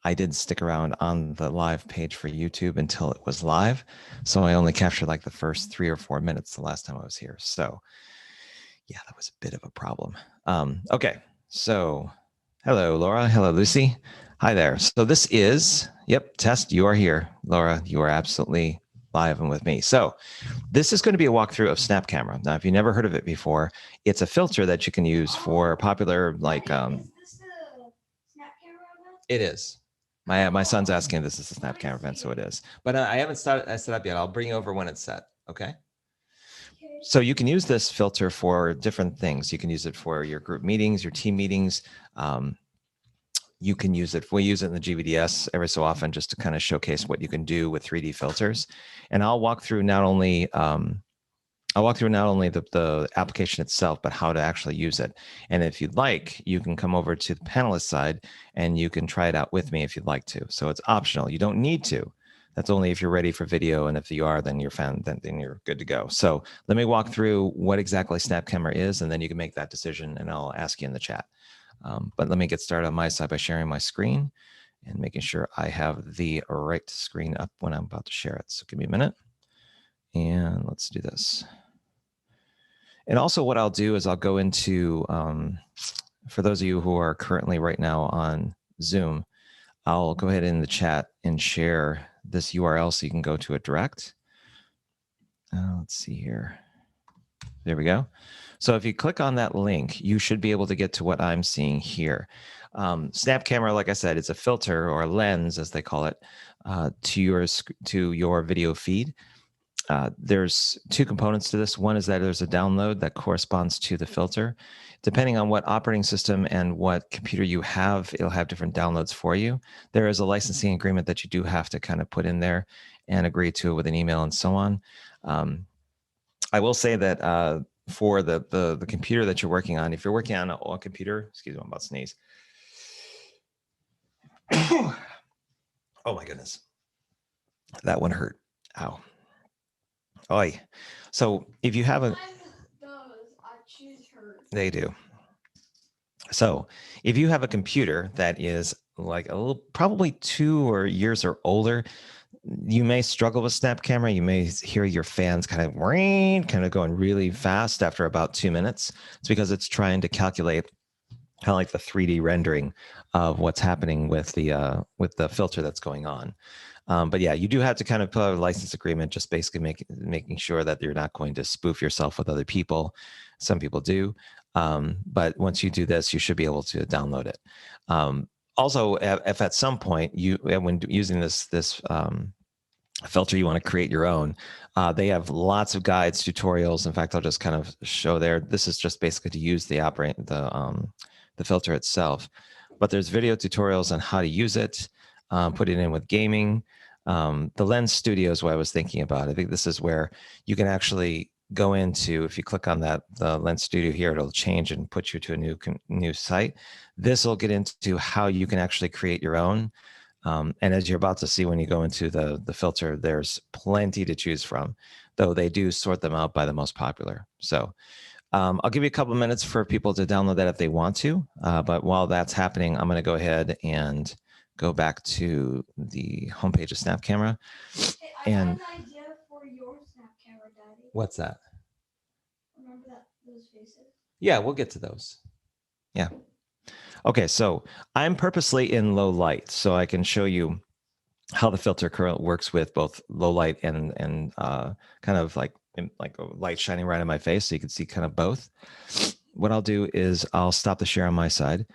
I didn't stick around on the live page for YouTube until it was live. So I only captured like the first 3 or 4 minutes the last time I was here. So yeah, that was a bit of a problem. Okay, so hello, Laura. Hello, Lucy. Hi there. So this is, yep, test. You are here. Laura, you are absolutely live and with me. So this is going to be a walkthrough of Snap Camera. Now, if you've never heard of it before, it's a filter that you can use for popular, like, is this the Snap Camera event? it is. My son's asking if this is a Snap Camera event, so it is. But I haven't set up yet. I'll bring you over when it's set, okay? So you can use this filter for different things. You can use it for your group meetings, your team meetings. You can use it. We use it in the GVDS every so often just to kind of showcase what you can do with 3D filters. And I'll walk through not only the application itself, but how to actually use it. And if you'd like, you can come over to the panelist side and you can try it out with me if you'd like to. So it's optional. You don't need to. That's only if you're ready for video. And if you are, then you're then you're good to go. So let me walk through what exactly Snap Camera is, and then you can make that decision and I'll ask you in the chat. But let me get started on my side by sharing my screen and making sure I have the right screen up when I'm about to share it. So give me a minute and let's do this. And also what I'll do is I'll go into, for those of you who are currently right now on Zoom, I'll go ahead in the chat and share this URL so you can go to it direct. Let's see here. There we go. So if you click on that link, you should be able to get to what I'm seeing here. Snap Camera, like I said, it's a filter or a lens, as they call it, to your video feed. There's two components to this. One is that there's a download that corresponds to the filter. Depending on what operating system and what computer you have, it'll have different downloads for you. There is a licensing agreement that you do have to kind of put in there and agree to it with an email and so on. I will say that for the computer that you're working on, if you're working on a computer, excuse me, I'm about to sneeze. Oh my goodness. That one hurt. Ow. Oi. So if you have a, they do. So if you have a computer that is like a little, probably 2 years or older, you may struggle with Snap Camera. You may hear your fans kind of going really fast after about 2 minutes. It's because it's trying to calculate kind of like the 3D rendering of what's happening with the filter that's going on. But yeah, you do have to kind of put out a license agreement, just basically making sure that you're not going to spoof yourself with other people. Some people do. But once you do this, you should be able to download it. Also, if at some point when using this filter, you want to create your own, they have lots of guides, tutorials. In fact, I'll just kind of show there. This is just basically to use the filter itself. But there's video tutorials on how to use it, put it in with gaming. The Lens Studio is what I was thinking about. I think this is where you can actually go into, if you click on the Lens Studio here, it'll change and put you to a new site. This will get into how you can actually create your own. And as you're about to see when you go into the filter, there's plenty to choose from, though they do sort them out by the most popular. So I'll give you a couple of minutes for people to download that if they want to. But while that's happening, I'm going to go ahead and go back to the homepage of Snap Camera. Hey, I have an idea for your Snap Camera, Daddy. What's that? Remember those faces? Yeah, we'll get to those. Yeah. Okay, so I'm purposely in low light so I can show you how the filter currently works with both low light and kind of like a light shining right in my face, so you can see kind of both. What I'll do is I'll stop the share on my side,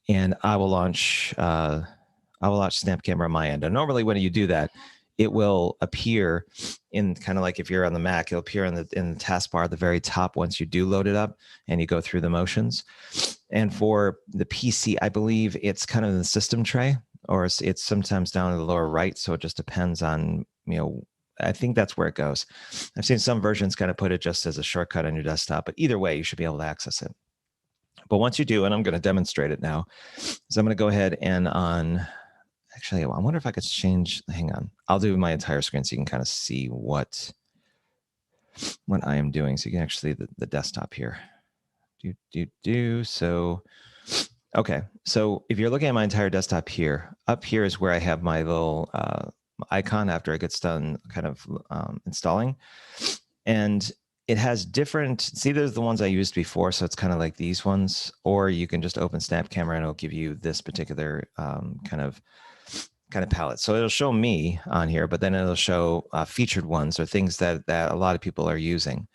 and I will launch Snap Camera on my end. And normally when you do that, it will appear in kind of like if you're on the Mac, it'll appear in the taskbar at the very top once you do load it up and you go through the motions. And for the PC, I believe it's kind of in the system tray, or it's sometimes down in the lower right. So it just depends on, I think that's where it goes. I've seen some versions kind of put it just as a shortcut on your desktop, but either way, you should be able to access it. But once you do, and I'm going to demonstrate it now, so I'm going to go ahead and actually, I wonder if I could change, hang on. I'll do my entire screen so you can kind of see what I am doing. So you can actually see the desktop here. So Okay, so if you're looking at my entire desktop here, up here is where I have my little icon after it gets done kind of installing. And it has different, see, there's the ones I used before. So it's kind of like these ones, or you can just open Snap Camera and it'll give you this particular kind of palette. So it'll show me on here, but then it'll show featured ones or things that a lot of people are using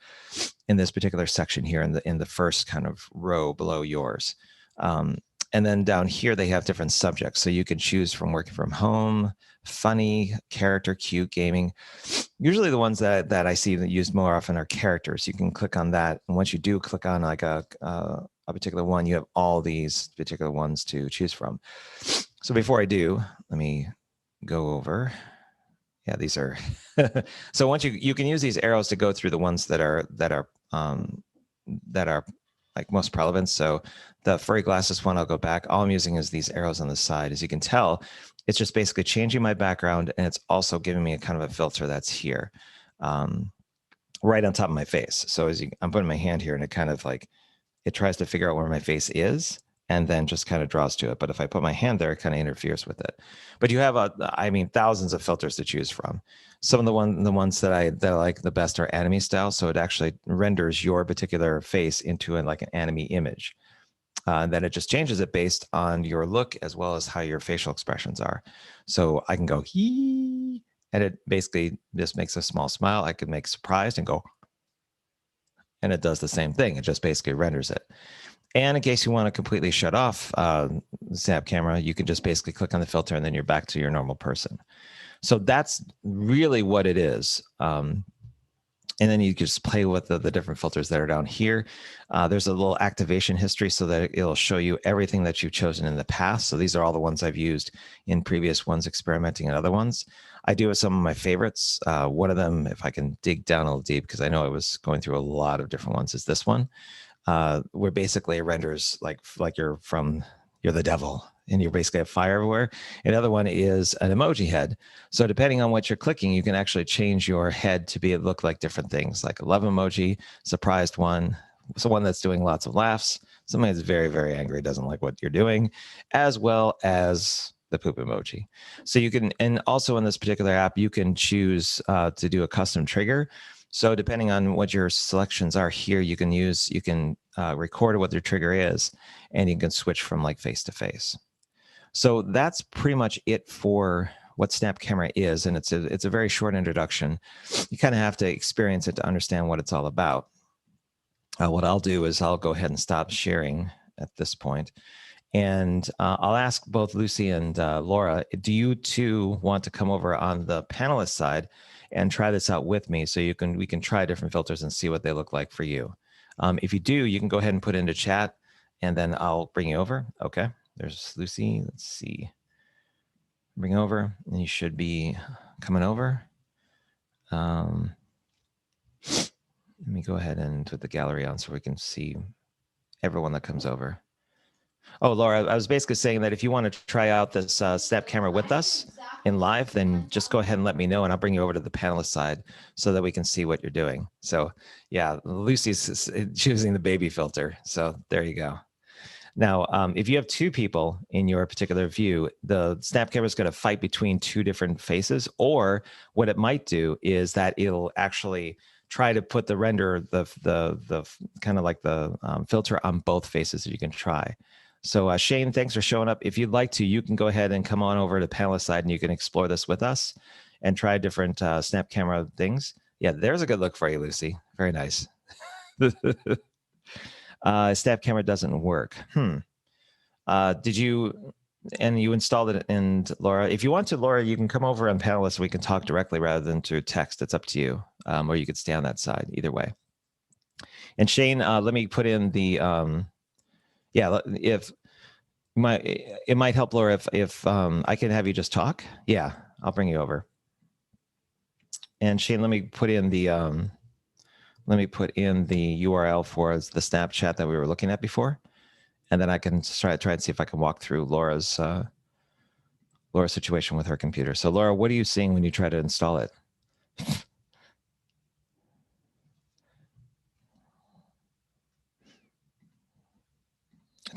in this particular section here in the first kind of row below yours. And then down here, they have different subjects. So you can choose from working from home, funny, character, cute, gaming. Usually the ones that I see that used more often are characters. You can click on that. And once you do click on like a particular one, you have all these particular ones to choose from. So before I do, let me go over. Yeah, these are. So once you can use these arrows to go through the ones that are like most relevant. So the furry glasses one, I'll go back. All I'm using is these arrows on the side. As you can tell, it's just basically changing my background, and it's also giving me a kind of a filter that's here, right on top of my face. So I'm putting my hand here, and it kind of like it tries to figure out where my face is, and then just kind of draws to it. But if I put my hand there, it kind of interferes with it. But you have thousands of filters to choose from. Some of the ones that I like the best are anime style. So it actually renders your particular face into like an anime image. Then it just changes it based on your look as well as how your facial expressions are. So I can go hee, and it basically just makes a small smile. I could make surprised and go, and it does the same thing. It just basically renders it. And in case you want to completely shut off Snap Camera, you can just basically click on the filter and then you're back to your normal person. So that's really what it is. And then you can just play with the different filters that are down here. There's a little activation history so that it'll show you everything that you've chosen in the past. So these are all the ones I've used in previous ones, experimenting and other ones. I do have some of my favorites. One of them, if I can dig down a little deep, because I know I was going through a lot of different ones, is this one. Where basically it renders like you're the devil and you basically have fire everywhere. Another one is an emoji head. So depending on what you're clicking, you can actually change your head to look like different things, like a love emoji, surprised one, so one that's doing lots of laughs, somebody that's very, very angry, doesn't like what you're doing, as well as the poop emoji. So you can, and also in this particular app, you can choose to do a custom trigger. So depending on what your selections are here, you can record what their trigger is, and you can switch from like face to face. So that's pretty much it for what Snap Camera is, and it's a very short introduction. You kind of have to experience it to understand what it's all about. What I'll do is I'll go ahead and stop sharing at this point, and I'll ask both Lucy and Laura, do you two want to come over on the panelist side and try this out with me so we can try different filters and see what they look like for you? If you do, you can go ahead and put it into chat, and then I'll bring you over. Okay, there's Lucy. Let's see. Bring over, and you should be coming over. Let me go ahead and put the gallery on so we can see everyone that comes over. Oh, Laura, I was basically saying that if you want to try out this Snap Camera with us in live, then just go ahead and let me know, and I'll bring you over to the panelist side so that we can see what you're doing. So yeah, Lucy's choosing the baby filter. So there you go. Now, if you have two people in your particular view, the Snap Camera is going to fight between two different faces, or what it might do is that it'll actually try to put the render, the kind of like the filter on both faces that you can try. So Shane, thanks for showing up. If you'd like to, you can go ahead and come on over to the panelist side and you can explore this with us and try different Snap Camera things. Yeah, there's a good look for you, Lucy. Very nice. Snap Camera doesn't work. Did you, and you installed it, and Laura, if you want to, Laura, you can come over on panelist. We can talk directly rather than through text. It's up to you. Or you could stay on that side, either way. And Shane, let me put in the, if it might help Laura if I can have you just talk. Yeah, I'll bring you over. And Shane, let me put in the URL for the Snapchat that we were looking at before, and then I can try and see if I can walk through Laura's situation with her computer. So Laura, what are you seeing when you try to install it?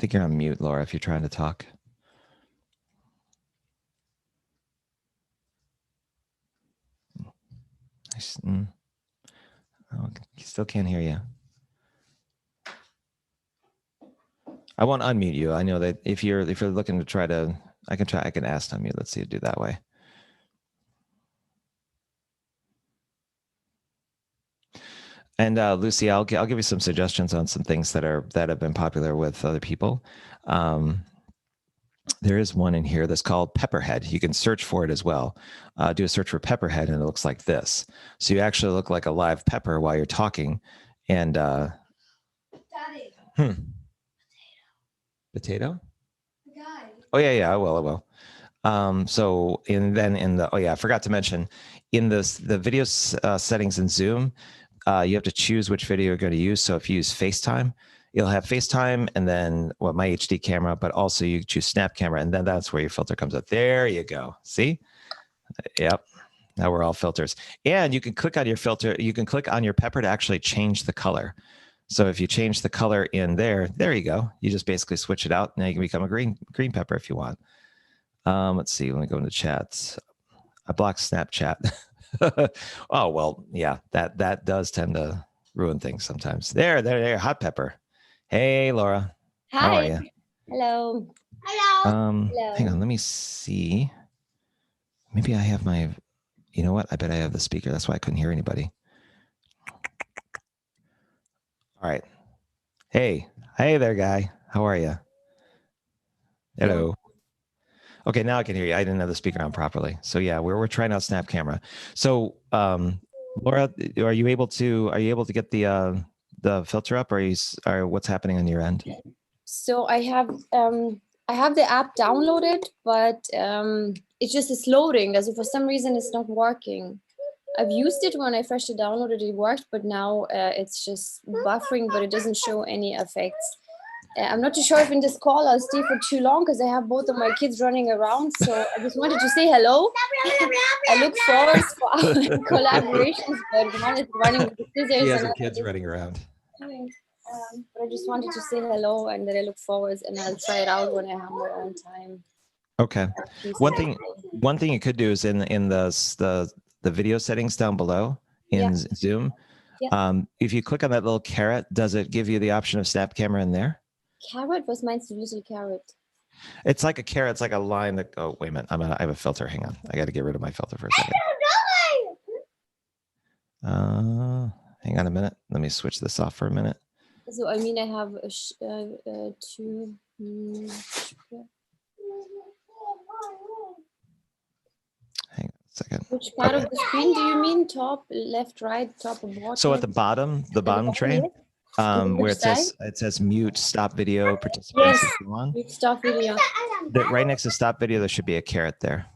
I think you're on mute, Laura, if you're trying to talk. Oh, still can't hear you. I won't unmute you. I know that if you're looking to try to, I can ask to unmute. Let's see it do that way. And Lucy, I'll give you some suggestions on some things that have been popular with other people. There is one in here that's called Pepperhead. You can search for it as well. Do a search for Pepperhead, and it looks like this. So you actually look like a live pepper while you're talking. And Daddy. Potato? Guy. Oh yeah, I will. So I forgot to mention in the video settings in Zoom, you have to choose which video you're going to use. So if you use FaceTime, you'll have FaceTime and then my HD camera, but also you choose Snap camera, and then that's where your filter comes up. There you go. See? Yep. Now we're all filters. And you can click on your filter. You can click on your pepper to actually change the color. So if you change the color in there you go. You just basically switch it out. Now you can become a green pepper if you want. Let's see. Let me go into chats. I blocked Snapchat. Oh, well, yeah, that does tend to ruin things sometimes. There, hot pepper. Hey, Laura. Hi. How are you? Hello. Hello. Hang on, let me see. Maybe I have my, you know what? I bet I have the speaker. That's why I couldn't hear anybody. All right. Hey there, guy. How are you? Hello. Okay, now I can hear you. I didn't have the speaker on properly. So yeah, we're trying out Snap camera. So Laura, are you able to get the filter up, or what's happening on your end? So I have the app downloaded, but it just is loading. As if for some reason it's not working. I've used it when I freshly downloaded it worked, but now it's just buffering, but it doesn't show any effects. I'm not too sure if in this call I'll stay for too long because I have both of my kids running around. So I just wanted to say hello. I look forward for our collaborations, but one is running with the scissors. She has her kids running around. But I just wanted to say hello and that I look forward, and I'll try it out when I have my own time. Okay. One thing you could do is in the video settings down below in Zoom. Yeah. If you click on that little caret, does it give you the option of Snap camera in there? Carrot? Was mine's the little carrot? It's like a caret. It's like a line that. Oh, wait a minute. I have a filter. Hang on. I got to get rid of my filter for a second. Hang on a minute. Let me switch this off for a minute. So I mean, I have two. Hang on a second. Which part of the screen do you mean? Top, left, right, top, or bottom? So at the bottom tray, where it says mute, stop video, participants, Yes. and so on. Mute stop video. Right next to stop video, there should be a caret there.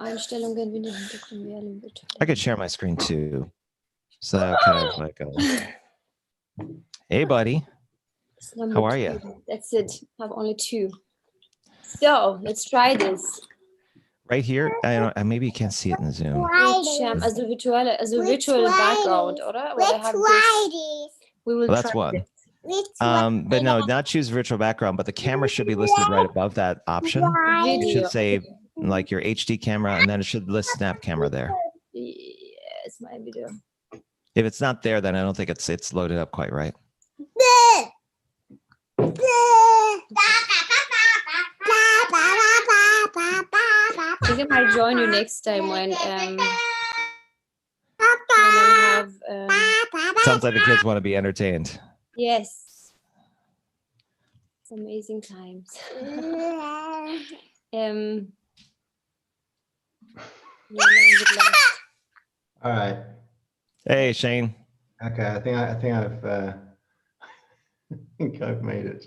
Einstellungen wie den Hintergrund wählen bitte. I could share my screen too. So that kind of like hey, buddy. How are you? That's it. I have only two. So let's try this. Right here, maybe you can't see it in the Zoom. Also virtual background, oder? We will Well, that's try one. this. But no, not choose virtual background, but the camera should be listed right above that option. It should say like your HD camera, and then it should list Snap camera there. Yes, my video. If it's not there, then I don't think it's loaded up quite right. I think I might join you next time when I have. Sounds like the kids want to be entertained. Yes. It's amazing times. All right. Hey, Shane. Okay. I think I've made it.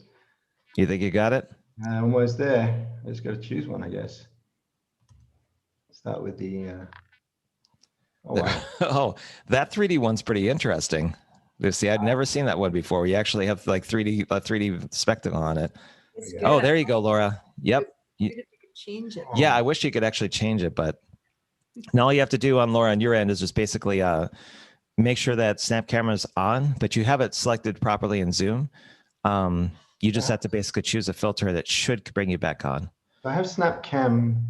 You think you got it? Almost there. I just got to choose one, I guess. Start with the. Oh, wow. Oh, that 3D one's pretty interesting. Lucy, I'd never seen that one before. You actually have like 3D spectacle on it. Oh, there you go, Laura. Yep. Change it. Yeah, I wish you could actually change it, but Now all you have to do on Laura on your end is just basically make sure that Snap Camera is on, but you have it selected properly in Zoom. You just have to basically choose a filter that should bring you back on. I have SnapCam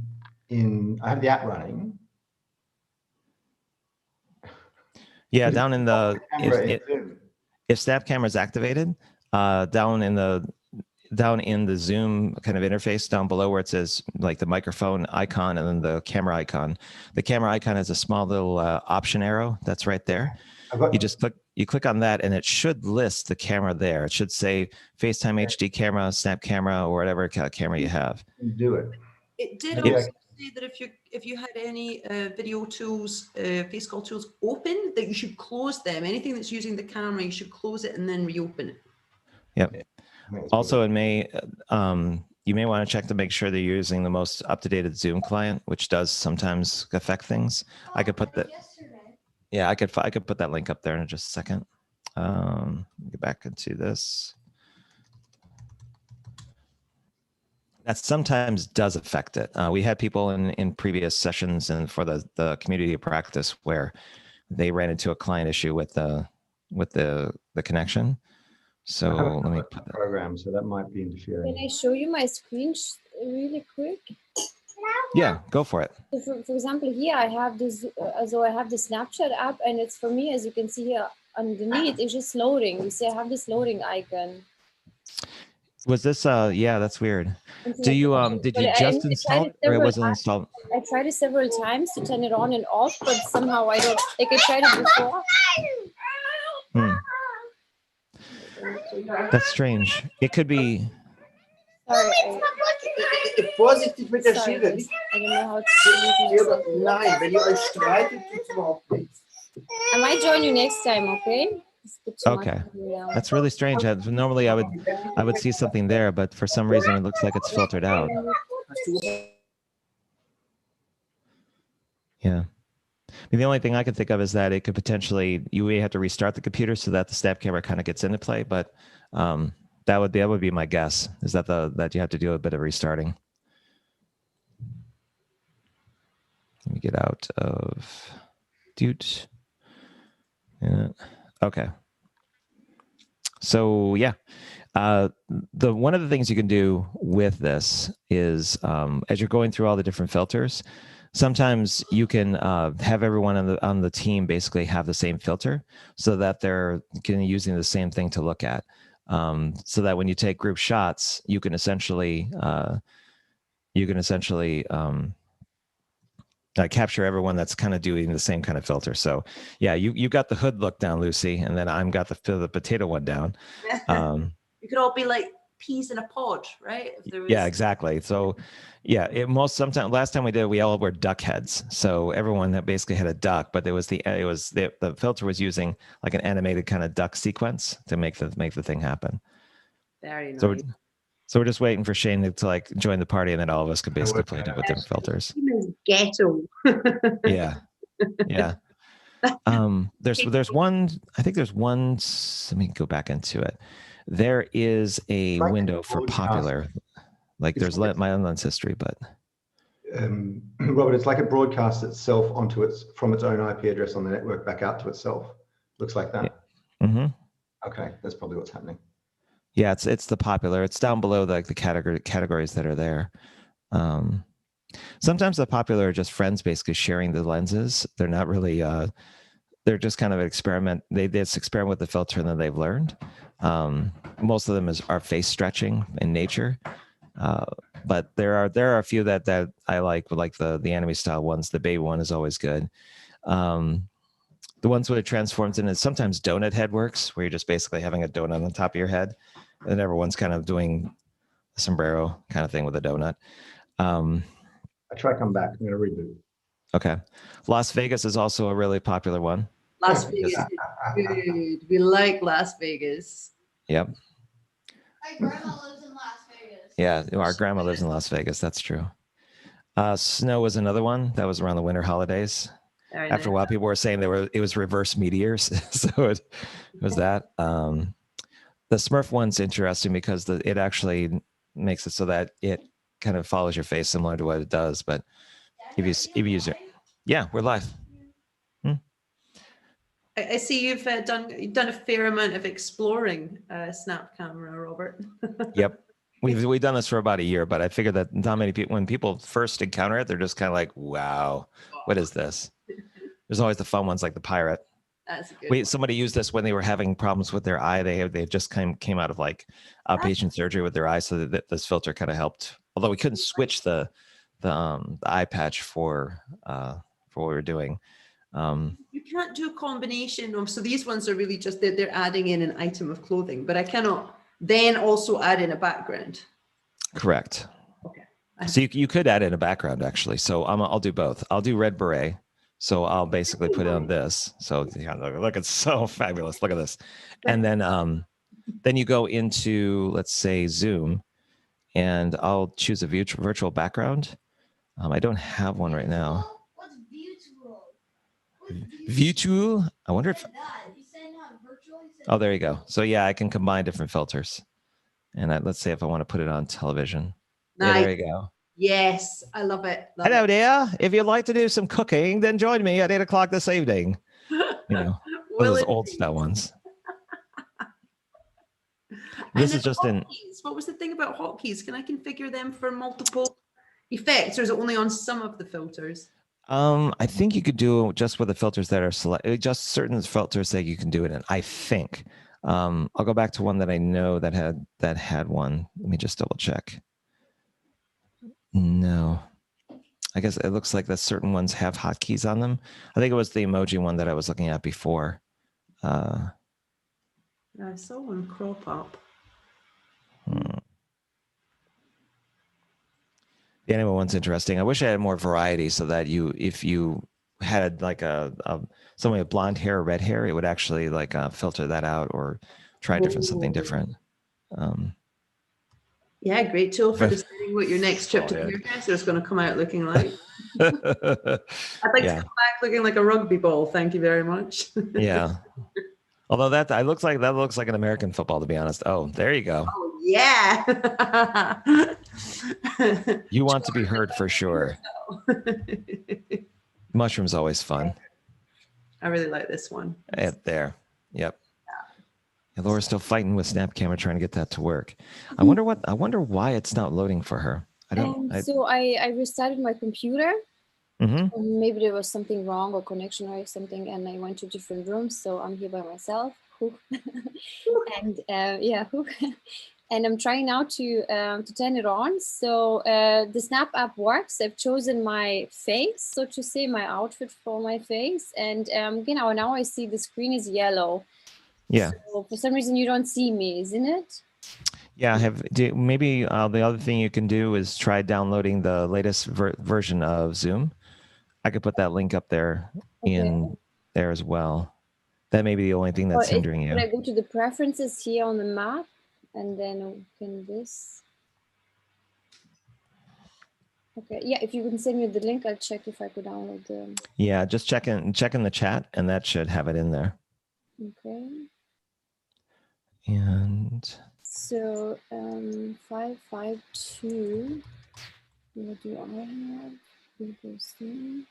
I have the app running. Yeah, down in the Camera in Zoom. if Snap Camera is activated, down in the Zoom kind of interface down below where it says like the microphone icon and then the camera icon. The camera icon has a small little option arrow that's right there. You click on that and it should list the camera there. It should say FaceTime HD camera, Snap Camera, or whatever camera you have. Do it. It did also say that if you had any video tools, face call tools open, that you should close them. Anything that's using the camera, you should close it and then reopen it. Yep. Also, it may you may want to check to make sure that you're using the most up-to-date Zoom client, which does sometimes affect things. I could put that. Yeah, I could put that link up there in just a second. Get back into this. That sometimes does affect it. We had people in previous sessions and for the community practice where they ran into a client issue with the connection. So let me put that program. So that might be interfering. Can I show you my screen really quick? Yeah, go for it. So for example, here I have this. I have the Snapchat app, and it's for me, as you can see here underneath, it's just loading. You see, I have this loading icon. Was this? Yeah, that's weird. Did you just install it, or it wasn't installed? I tried it several times to turn it on and off, but somehow I don't. Like I tried it before. That's strange. It could be. Sorry. Vorsichtig mit der Sorry, Schere. I don't know how to. Nein, wenn ihr euch streitet, tut's überhaupt nichts. I might join you next time, okay? Okay, that's really strange. Normally, I would see something there, but for some reason, it looks like it's filtered out. Yeah. I mean, the only thing I can think of is that it could potentially you may have to restart the computer so that the Snap Camera kind of gets into play. But that would be my guess, is that that you have to do a bit of restarting. Let me get out of Dude. Yeah. Okay. So yeah, one of the things you can do with this is as you're going through all the different filters, sometimes you can have everyone on the team basically have the same filter, so that they're using the same thing to look at. So that when you take group shots, you can essentially capture everyone that's kind of doing the same kind of filter. So yeah, you got the hood look down, Lucy, and then I'm got the potato one down. You could all be like peas in a pod, right? If there was... Yeah, exactly. So yeah, last time we did it, we all were duck heads. So everyone that basically had a duck, but the filter was using like an animated kind of duck sequence to make the thing happen. Very nice. So we're just waiting for Shane to like join the party, and then all of us could basically play with different filters. Ghetto. Yeah. There's one. I think there's one. Let me go back into it. There is a window for popular. Like there's my lens history, but. Robert, it's like it broadcasts itself from its own IP address on the network back out to itself. Looks like that. Yeah. Mm-hmm. Okay, that's probably what's happening. Yeah, it's the popular. It's down below the categories that are there. Sometimes the popular are just friends basically sharing the lenses. They're not really. They're just kind of an experiment. They just experiment with the filter and then they've learned. Most of them are face stretching in nature, but there are a few that I like the anime style ones. The baby one is always good. The ones where it transforms into sometimes donut head works, where you're just basically having a donut on top of your head, and everyone's kind of doing a sombrero kind of thing with a donut. I try to come back. I'm going to reboot. Okay. Las Vegas is also a really popular one. Las Vegas is good. We like Las Vegas. Yep. My grandma lives in Las Vegas. Yeah, our grandma lives in Las Vegas. That's true. Snow was another one that was around the winter holidays. Very After a nice. while, people were saying it was reverse meteors, so it was that. The Smurf one's interesting because it actually makes it so that it kind of follows your face, similar to what it does. But if you use it, Yeah, we're live. I see you've done a fair amount of exploring Snap Camera, Robert. Yep. We've done this for about a year, but I figured that not many people, when people first encounter it, they're just kind of like, wow, what is this? There's always the fun ones like the pirate. That's a good one. Somebody used this when they were having problems with their eye. They just came out of like outpatient surgery with their eye, so that this filter kind of helped. Although we couldn't switch the eye patch for what we were doing. You can't do a combination of, so these ones are really just, they're adding in an item of clothing, but I cannot then also add in a background. Correct. Okay. So you could add in a background actually. So I'll do both. I'll do red beret. So I'll basically put it on this. So yeah, look, it's so fabulous. Look at this. And then you go into, let's say, Zoom, and I'll choose a virtual background. I don't have one right now. What's virtual? Virtual? I wonder if, You said not virtual. You said oh, there you go. So yeah, I can combine different filters. And let's say if I want to put it on television. Yeah, Nice. there you go. Yes, I love it. Love Hello it. there. If you'd like to do some cooking, then join me at 8 o'clock this evening. You know, Will those it old be? style ones. And This the is just in. hotkeys. What was the thing about hotkeys? Can I configure them for multiple effects, or is it only on some of the filters? I think you could do just with the filters that are selected, just certain filters that you can do it in, I think. I'll go back to one that I know that had one. Let me just double check. No, I guess it looks like that certain ones have hotkeys on them. I think it was the emoji one that I was looking at before. I saw one crop up. The animal one's interesting. I wish I had more variety so that if you had like someone with blonde hair or red hair, it would actually like filter that out or try something different. Yeah, great tool for But- deciding what your next trip to the Oh, yeah. hairdresser is going to come out looking like. I'd like Yeah. to come back looking like a rugby ball. Thank you very much. Yeah. Although that looks like an American football, to be honest. Oh, there you go. Oh, yeah. You want to be heard for sure. Mushroom's always fun. I really like this one. There. Yep. And Laura's still fighting with Snap Camera trying to get that to work. I wonder why it's not loading for her. So I restarted my computer. Mhm. Maybe there was something wrong or connection or something, and I went to different rooms. So I'm here by myself. And yeah, and I'm trying now to turn it on. So the Snap app works. I've chosen my face, so to say, my outfit for my face, and now I see the screen is yellow. Yeah. So for some reason you don't see me, isn't it? Yeah, maybe the other thing you can do is try downloading the latest version of Zoom. I could put that link up there in there as well. That may be the only thing that's hindering you. Can I go to the preferences here on the map and then open this? Okay, yeah, if you can send me the link, I'll check if I could download the. Yeah, just check in the chat, and that should have it in there. Okay. And so 552. What do I have? Interesting.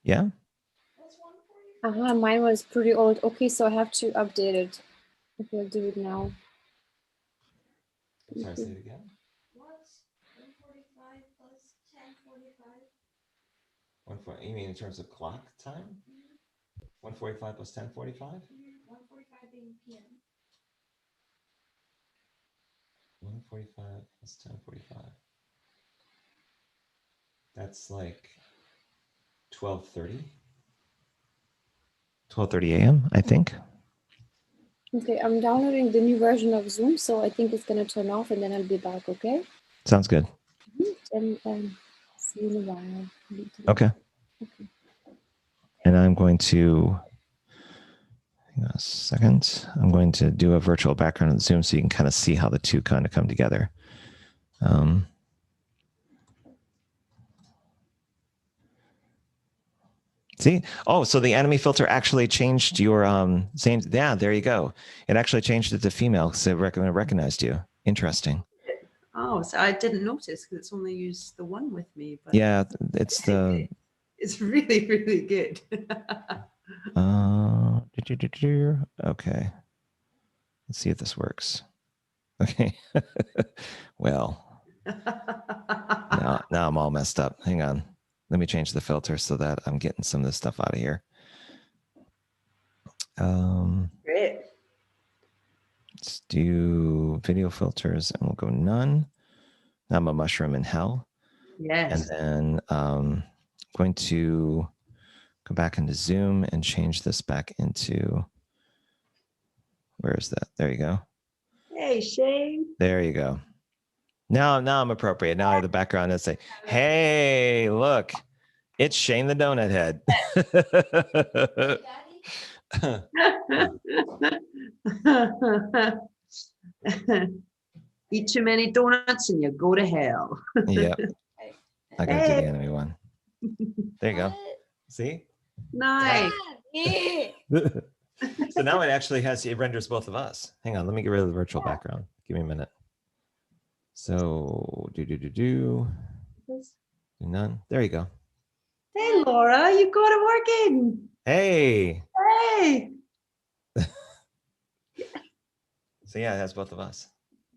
yeah, Mine was pretty old. Okay, so I have to update it. Okay, I'll do it now. sorry, say it again. What's 145 plus 1045? You mean in terms of clock time? 145 plus 1045? 145 p.m. 145 plus 1045. That's like 12:30. 12:30 a.m. I think. Okay, I'm downloading the new version of Zoom, so I think it's gonna turn off and then I'll be back, okay? Sounds good. And see you in a while. Okay. And I'm going to, hang on a second. I'm going to do a virtual background on Zoom so you can kind of see how the two kind of come together. See? Oh, so the enemy filter actually changed your same. Yeah, there you go. It actually changed it to female because it recognized you. Interesting. Oh, so I didn't notice because it's only used the one with me. But Yeah, it's the it's really, really good. okay. Let's see if this works. Okay. Well, now I'm all messed up. Hang on. Let me change the filter so that I'm getting some of this stuff out of here. Great. Let's do video filters and we'll go none. Now I'm a mushroom in hell. Yes. And then I'm going to go back into Zoom and change this back into, where is that? There you go. Hey, Shane. There you go. Now I'm appropriate. Now I have the background that say, hey, look, it's Shane the Donut Head. Eat too many donuts and you go to hell. Yep. I gotta do Hey. the enemy one. There you go. See? Nice. So now it actually it renders both of us. Hang on, let me get rid of the virtual background. Give me a minute. So do none. There you go. Hey, Laura, you got it working. Hey. Hey. So yeah, it has both of us.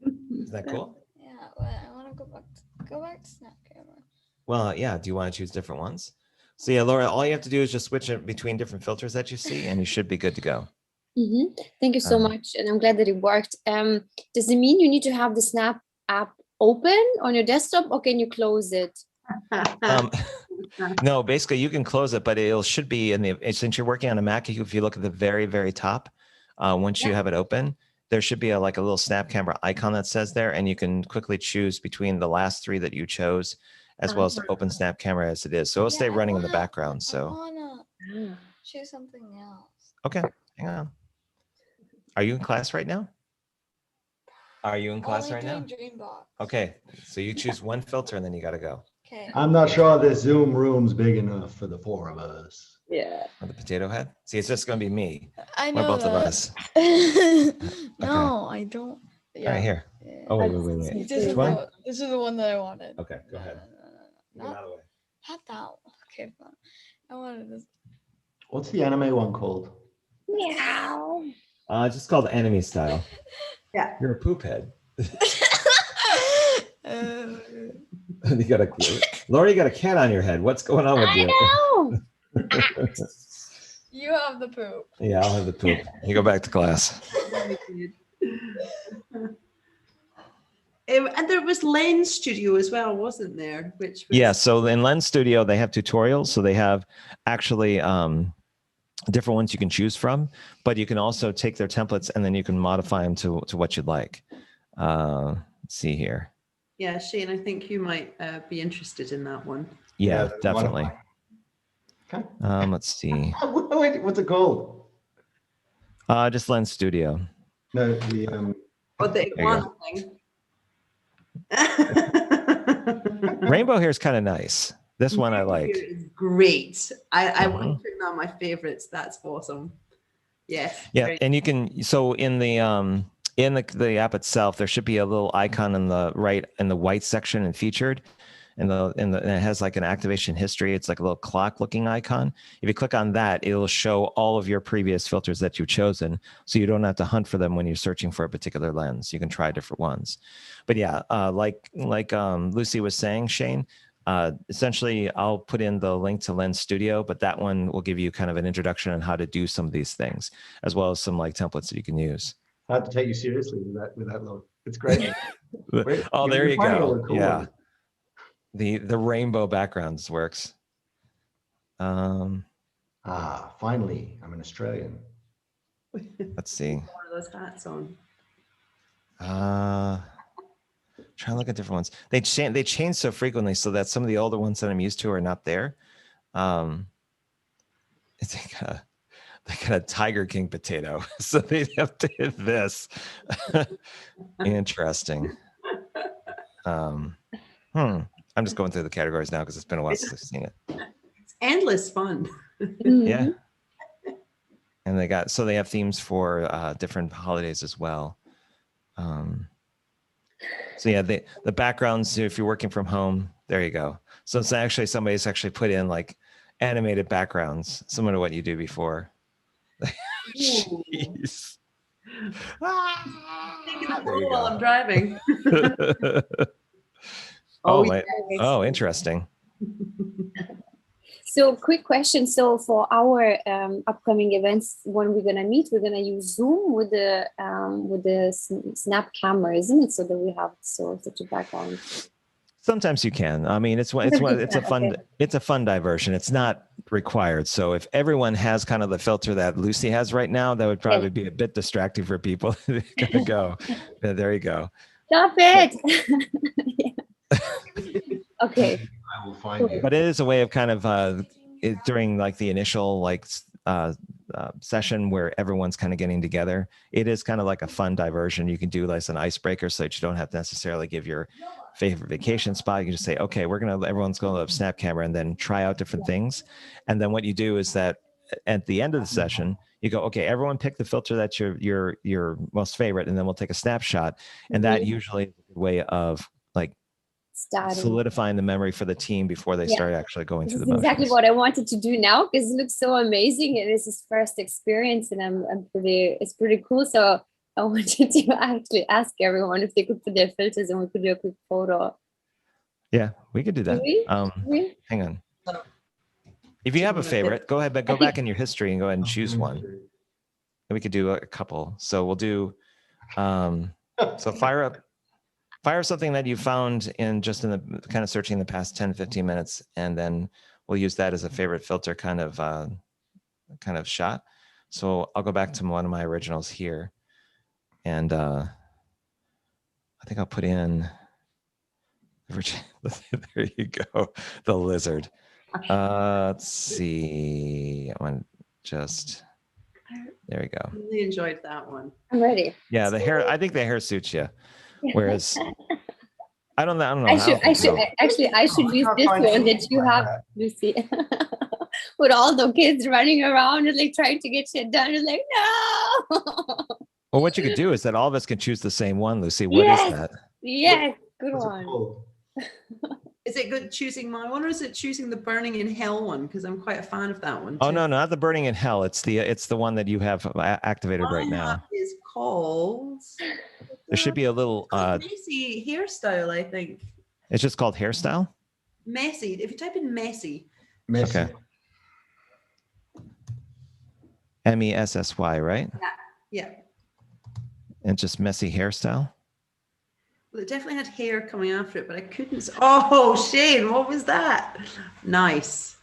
Isn't that cool? Yeah, well, I want to go back to Snap Camera. Well, yeah. Do you want to choose different ones? So yeah, Laura, all you have to do is just switch it between different filters that you see, and you should be good to go. Thank you so much, and I'm glad that it worked. Does it mean you need to have the Snap app open on your desktop, or can you close it? No, basically you can close it, but it should be in the, since you're working on a Mac, if you look at the very, very top, once you have it open, there should be a little Snap Camera icon that says there, and you can quickly choose between the last three that you chose, as well as to open Snap Camera as it is. So it'll stay running in the background. So I want to choose something else. okay, hang on. Are you in class right now? Are you in class right now? Dreambox. Okay, so you choose one filter and then you got to go. Okay. I'm not sure this Zoom room's big enough for the four of us. Yeah. On the potato head. See, it's just going to be me. I Or know both of that. us. No, I don't. All right, here. Yeah. Oh, wait. This Which is one? this is the one that I wanted. Okay, go ahead. No, Get out of the way. not that one. Okay, fine. I wanted this. What's the anime one called? Meow. It's just called Enemy Style. Yeah. You're a poop head. Uh, You got Laura, you got a cat on your head. What's going on with you? I know. you have the poop. Yeah, I'll have the poop. You go back to class. And there was Lens Studio as well, wasn't there? Which was, Yeah, so in Lens Studio, they have tutorials. So they have actually different ones you can choose from, but you can also take their templates and then you can modify them to what you'd like. Let's see here. Yeah, Shane, I think you might be interested in that one. Yeah, that's definitely. Okay. Let's see. Wait, what's it called? Just Lens Studio. No, the Oh, the you go. iguana thing. Rainbow hair is kind of nice. This one I like. It's great. I Mhm. want to put that on my favorites. That's awesome. Yes. Yeah, great. and you can, so in the app itself, there should be a little icon in the right in the white section and featured, and and it has like an activation history. It's like a little clock looking icon. If you click on that, it'll show all of your previous filters that you've chosen, so you don't have to hunt for them when you're searching for a particular lens. You can try different ones. But yeah, like Lucy was saying, Shane, essentially I'll put in the link to Lens Studio, but that one will give you kind of an introduction on how to do some of these things, as well as some like templates that you can use. I have to take you seriously with that look. It's great. Wait, Oh, there you finding all go. the cool Yeah. ones. The rainbow backgrounds works. Finally, I'm an Australian. Let's see. One of those hats on. Trying to look at different ones. They change so frequently, so that some of the older ones that I'm used to are not there. It's like they got a Tiger King potato, so they have to hit this. Interesting. I'm just going through the categories now because it's been a while since I've seen it. It's endless fun. Yeah. And they have themes for different holidays as well. So yeah, the backgrounds, if you're working from home, there you go. So it's actually somebody's actually put in like animated backgrounds, similar to what you do before. Ooh. Jeez. Taking the There you photo while go. I'm driving. Oh, yeah. my, oh, interesting. So quick question. So for our upcoming events, when we're gonna meet, we're gonna use Zoom with the snap camera, isn't it? So that we have such a background. Sometimes you can. I mean, it's a fun it's a fun diversion. It's not required. So if everyone has kind of the filter that Lucy has right now, that would probably be a bit distracting for people. Gotta go. Yeah, there you go. Stop it. Okay. I will find you. But it is a way of kind of during like the initial session where everyone's kind of getting together. It is kind of like a fun diversion. You can do like an icebreaker so that you don't have to necessarily give your favorite vacation spot. You can just say, okay, everyone's going to have snap camera and then try out different things. And then what you do is that at the end of the session, you go, okay, everyone pick the filter that's your most favorite, and then we'll take a snapshot. And that usually is a way of like solidifying the memory for the team before they start actually going through the motions. Exactly what I wanted to do now, because it looks so amazing. It is his first experience, and it's pretty cool. So I wanted to actually ask everyone if they could put their filters and we could do a quick photo. Yeah, we could do that. Hang on. If you have a favorite, go ahead, but go back in your history and go ahead and choose one. And we could do a couple. So we'll do, so fire something that you found in the kind of searching the past 10, 15 minutes. And then we'll use that as a favorite filter kind of shot. So I'll go back to one of my originals here. And I think I'll put in, there you go, the lizard. Let's see. I want just, there we go. I really enjoyed that one. I'm ready. Yeah, the hair, I think the hair suits you. Whereas I don't know. I should use this one that you have, Lucy. With all the kids running around and like trying to get shit done. It's like, no. Well, what you could do is that all of us can choose the same one, Lucy. What is that? Yes, good one. Is it good choosing my one, or is it choosing the Burning in Hell one? Because I'm quite a fan of that one. Oh, no, not the Burning in Hell. It's the one that you have activated right now. Is called. There should be a little messy hairstyle, I think. It's just called hairstyle? Messy. If you type in messy. Okay. MESSY, right? Yeah. And just messy hairstyle? Well, it definitely had hair coming after it, but I couldn't. Oh, Shane, what was that? Nice.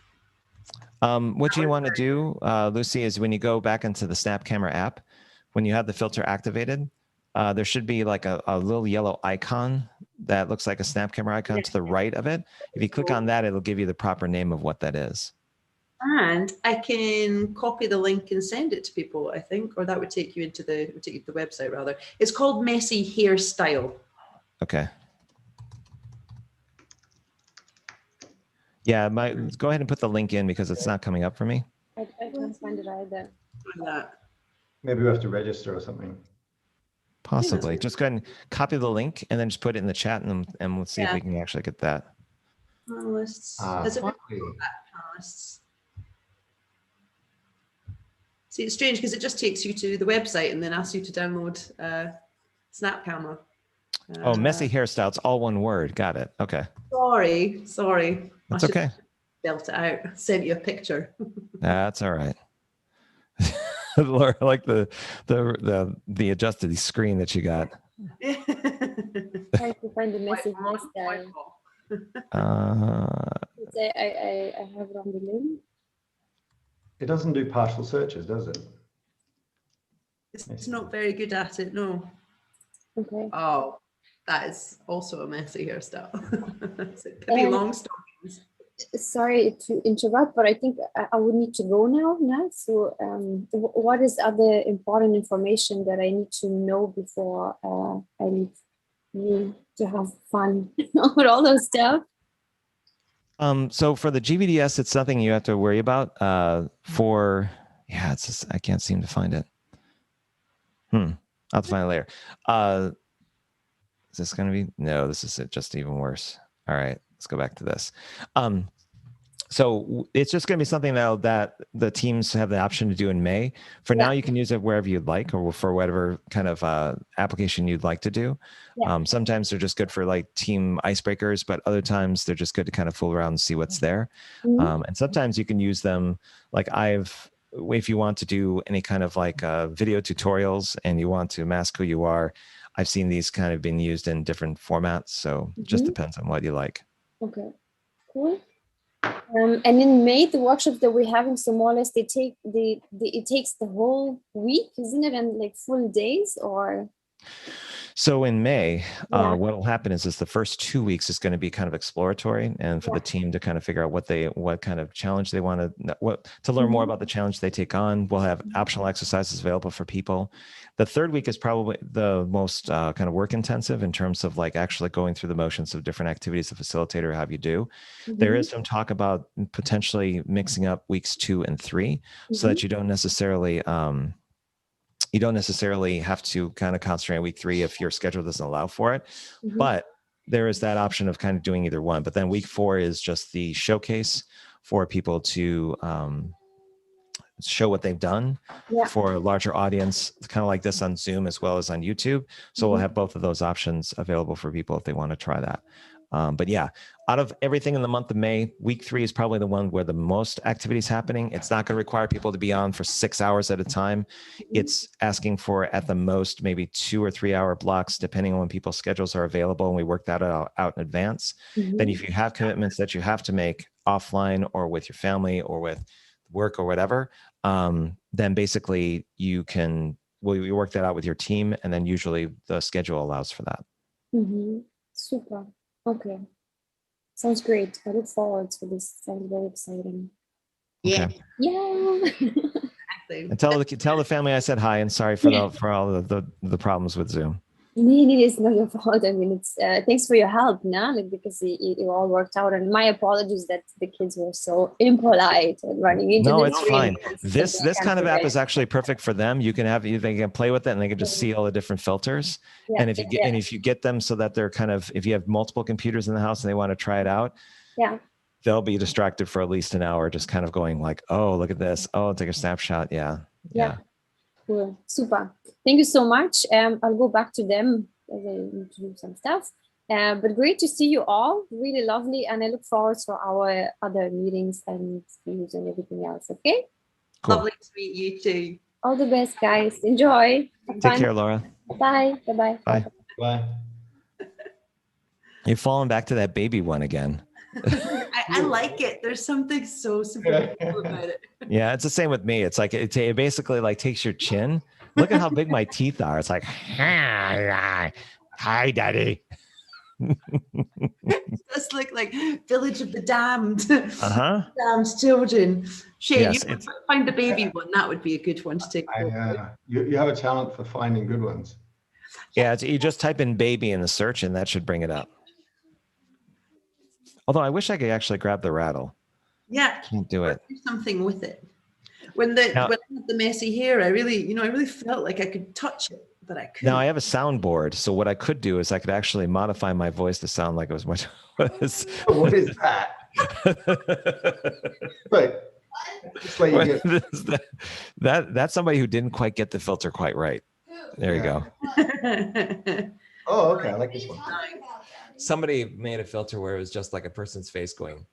What you want to do, Lucy, is when you go back into the Snap Camera app, when you have the filter activated, there should be like a little yellow icon that looks like a Snap Camera icon to the right of it. If you click on that, it'll give you the proper name of what that is. And I can copy the link and send it to people, I think, or that would take you to the website rather. It's called Messy Hairstyle. Okay. Yeah, go ahead and put the link in because it's not coming up for me. I can't find it either. Maybe we have to register or something. Possibly. Just go ahead and copy the link and then just put it in the chat and we'll see if we can actually get that. Panelists. Panelists. See, it's strange because it just takes you to the website and then asks you to download Snap Camera. Oh, messy hairstyle. It's all one word. Got it. Okay. Sorry. That's okay. Spelt it out. Sent you a picture. That's all right. Laura, I like the adjusted screen that you got. Trying to find the messy hairstyle. I have it on the link. It doesn't do partial searches, does it? It's not very good at it, no. Okay. Oh, that is also a messy hairstyle. So Pippi Longstockings. Sorry to interrupt, but I think I would need to go now. So what is other important information that I need to know before I need to have fun with all those stuff? So for the GVDS, it's nothing you have to worry about. It's just, I can't seem to find it. I'll have to find it later. Is this going to be? No, this is just even worse. All right, let's go back to this. So it's just going to be something that the teams have the option to do in May. For now, you can use it wherever you'd like, or for whatever kind of application you'd like to do. Yeah. Sometimes they're just good for like team icebreakers, but other times they're just good to kind of fool around and see what's there. Mhm. And sometimes you can use them like if you want to do any kind of like video tutorials and you want to mask who you are, I've seen these kind of being used in different formats. So it just depends on what you like. Okay, cool. And in May, the workshops that we're having, so more or less, it takes the whole week, isn't it? And like full days, or? So in May, Yeah. what will happen is the first 2 weeks is going to be kind of exploratory, and for the team to kind of figure out what kind of challenge they want to learn more about the challenge they take on. We'll have optional exercises available for people. The third week is probably the most kind of work intensive in terms of like actually going through the motions of different activities the facilitator have you do. There is some talk about potentially mixing up weeks 2 and 3 so that you don't necessarily have to kind of concentrate on week 3 if your schedule doesn't allow for it. But there is that option of kind of doing either one. But then week 4 is just the showcase for people to show what they've done for a larger audience, kind of like this on Zoom as well as on YouTube. So we'll have both of those options available for people if they want to try that. But yeah, out of everything in the month of May, week 3 is probably the one where the most activity is happening. It's not going to require people to be on for 6 hours at a time. It's asking for at the most maybe 2 or 3 hour blocks, depending on when people's schedules are available, and we work that out in advance. Then if you have commitments that you have to make offline or with your family or with work or whatever, then basically we work that out with your team, and then usually the schedule allows for that. Super. Okay. Sounds great. I look forward to this. Sounds very exciting. Yeah. Okay. Yeah. Exactly. And tell the family I said hi, and sorry for all the problems with Zoom. Maybe it's not your fault. I mean, it's thanks for your help, nah? Like, because it all worked out. And my apologies that the kids were so impolite and running into. No, the it's screen. fine. This kind of app is actually perfect for them. They can play with it, and they can just see all the different filters. Yeah, And if you get them so that they're kind of, if you have multiple computers in the house and they want to try it out, they'll be distracted for at least an hour, just kind of going like, oh, look at this. Oh, take a snapshot. Yeah. Cool. Super. Thank you so much. I'll go back to them as I need to do some stuff. But great to see you all. Really lovely. And I look forward to our other meetings and views and everything else. Okay. Cool. Lovely to meet you too. All the best, guys. Enjoy. Have Take fun. care, Laura. Bye. Bye-bye. Bye. Bye. You're falling back to that baby one again. I like it. There's something so super cool about it. Yeah, it's the same with me. It's like it basically like takes your chin. Look at how big my teeth are. It's like, hi, daddy. That's like Village of the Damned. Uh-huh. Damned children. Shane, Yes, you find a baby one. That would be a good one to take. You have a talent for finding good ones. Yeah, you just type in baby in the search and that should bring it up. Although I wish I could actually grab the rattle. Yeah. Can't do it. Do something with it. When I had the messy hair, I really felt like I could touch it, but I couldn't. Now I have a soundboard, so what I could do is I could actually modify my voice to sound like it was much. What is that? But it's like that's somebody who didn't quite get the filter quite right. There you go. Oh, okay. I like this one. Somebody made a filter where it was just like a person's face going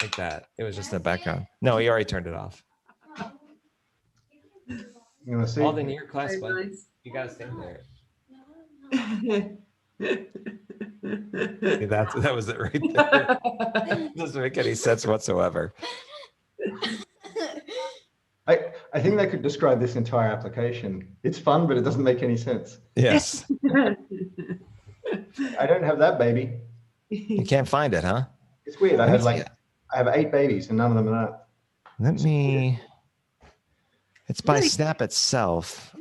like that. It was just in the background. No, he already turned it off. You want to see? All in your class, Very bud. nice. You gotta stand there. See, that was it right there. Doesn't make any sense whatsoever. I think that could describe this entire application. It's fun, but it doesn't make any sense. Yes. I don't have that baby. You can't find it, huh? It's weird. I have 8 babies and none of them are that. Let me. It's by Snap itself.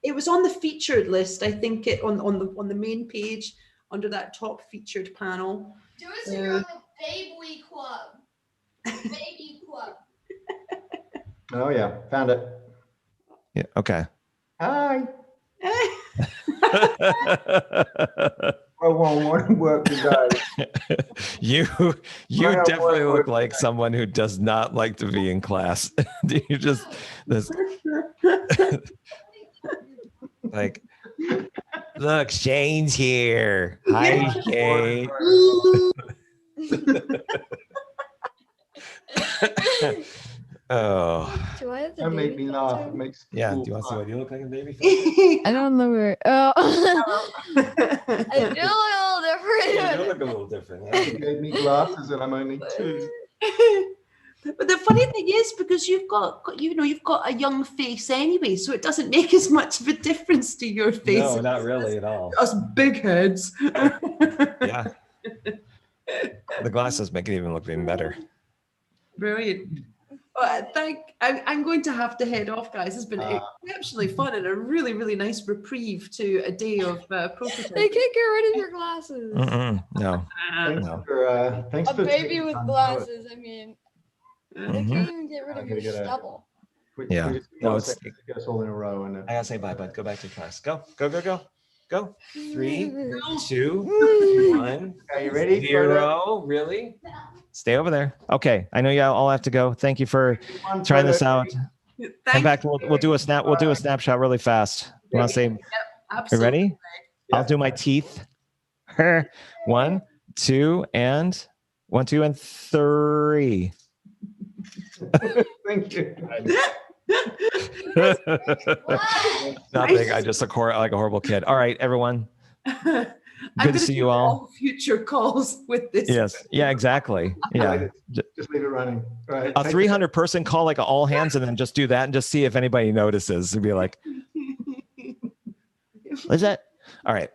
It was on the featured list. I think it on the main page under that top featured panel. Do it so you're on the Baby Club. Baby Club. Oh yeah, found it. Yeah. Okay. Hi. Well, one work to go. you Well, definitely well, look like someone who does not like to be in class. You just this like, look, Shane's here. Hi, Shane. Oh, Do I have the Don't make baby me laugh. filter? It makes yeah. school Do you want to see fun. what you look like in baby? I don't know where. Oh, I do You look a do little look a different. little different. You gave me glasses and I'm only 2. But the funny thing is, because you've got a young face anyway, so it doesn't make as much of a difference to your face. No, not really at all. Us big heads. Yeah. The glasses make it even look even better. Brilliant. Well, I'm going to have to head off, guys. It's been exceptionally fun and a really, really nice reprieve to a day of They prototyping. can't get rid of your glasses. No. Thanks No. for thanks A for baby taking with time to do it. glasses. I mean, they Mhm. can't even get rid I'm of gonna your get a- stubble. Yeah. We just No, no, it's- get us all in a row and I gotta say bye, bud. Go back to class. Go, go, go, go, go. 3, Oh, 2, 1, Okay, you ready? 0. Really? Stay over there. Okay. I know you all have to go. Thank you for One trying this photo. out. Come back. We'll do a snapshot really fast. You want to say? You Absolutely. ready? I'll Yeah. do my teeth. 1, 2, and 1, 2, and 3. Thank you. Nothing. I just look like a horrible kid. All right, everyone. Good to see you all. Future calls with this. Yes. Yeah, exactly. Yeah. Just leave it running. Right. A 300-person call, like all hands, and then just do that and just see if anybody notices and be like, what's that? All right.